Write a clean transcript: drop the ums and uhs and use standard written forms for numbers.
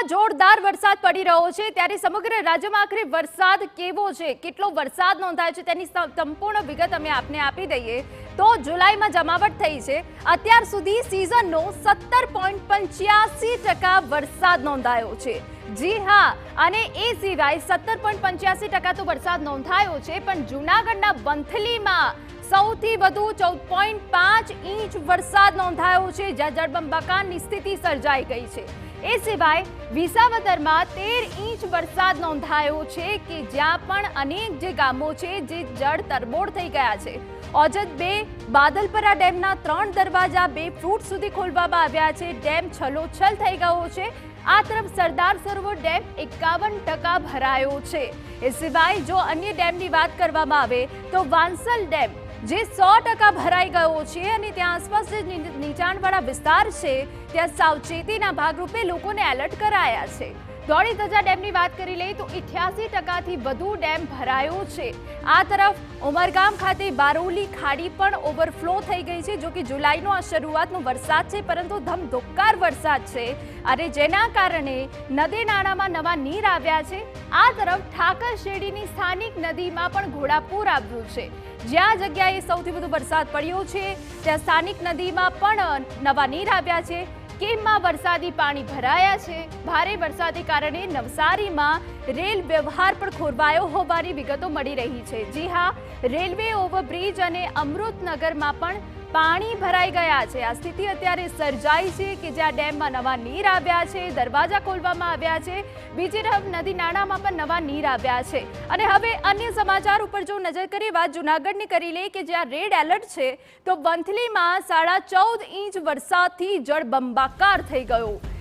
જોરદાર વરસાદ પડી રહ્યો છે ત્યારે સમગ્ર રાજ્યમાં આખરે વરસાદ કેવો છે, કેટલો વરસાદ નોંધાયો છે તેની સંપૂર્ણ વિગત અમે આપને આપી દઈએ તો જુલાઈમાં જમાવટ થઈ છે અત્યાર સુધી સિઝનનો 17.85% વરસાદ નોંધાયો છે। જી હા, અને એ સિવાય 17.85% તો વરસાદ નોંધાયો છે, પણ જૂનાગઢના વંથલીમાં સૌથી વધુ 14.5 ઇંચ વરસાદ નોંધાયો છે, જ્યાં જળબંબાકારની સ્થિતિ સર્જાઈ ગઈ છે। એ સિવાય વિસાવદરમાં 13 ઇંચ વરસાદ નોંધાયો છે કે જ્યાં પણ અનેક જે ગામો છે જે જળ તરબોળ થઈ ગયા છે। ઓજત 2 બાદલપરા ડેમના 3 દરવાજા 2 ફૂટ સુધી ખોલવામાં આવ્યા છે। ડેમ છલોછલ થઈ ગયો છે। આ તરફ સરદાર સરોવર ડેમ 51% ભરાયો છે। એ સિવાય જો અન્ય ડેમની વાત કરવામાં આવે તો વાંસલ ડેમ જે 100% ભરાઈ ગયો છે અને ત્યાં આસપાસ જે નીચાણવાળા વિસ્તાર છે ત્યાં સાવચેતીના ભાગરૂપે લોકોને એલર્ટ કરાયા છે। ધોળી ધજા ડેમની વાત કરી લઈએ તો 88%થી વધુ ડેમ ભરાયો છે। આ તરફ ઉમરગામ ખાતે બારોલી ખાડી પણ ઓવરફ્લો થઈ ગઈ છે, જો કે જુલાઈનો આ શરૂઆતનો વરસાદ છે પરંતુ ધમધોકાર વરસાદ છે અને જેના કારણે નદી નાળામાં નવા નીર આવ્યા છે। આ તરફ ઠાકર શેરડીની સ્થાનિક નદીમાં પણ ઘોડાપૂર આવ્યું છે। જ્યાં જગ્યાએ સૌથી વધુ વરસાદ પડ્યો છે ત્યાં સ્થાનિક નદીમાં પણ નવા નીર આવ્યા છે। કેમમાં વરસાદી પાણી ભરાયા છે। ભારે વરસાદને કારણે નવસારીમાં રેલ વ્યવહાર પણ ખોરવાયો હોવાની વિગતો મળી રહી છે। જી હા, રેલવે ઓવરબ્રિજ અને અમૃતનગરમાં પણ પાણી ભરાઈ ગયા છે। આ સ્થિતિ અત્યારે સર્જાઈ છે કે જ્યાં ડેમમાં નવા નીર આવ્યા છે, દરવાજા ખોલવામાં આવ્યા છે, બીજી તરફ નદી નાળામાં પણ નવા નીર આવ્યા છે। અને હવે અન્ય સમાચાર ઉપર જો નજર કરીએ, વાત જૂનાગઢની કરી લઈએ કે જ્યાં રેડ એલર્ટ છે તો વંથલીમાં 14.5 ઇંચ વરસાદથી જળબંબાકાર થઈ ગયો।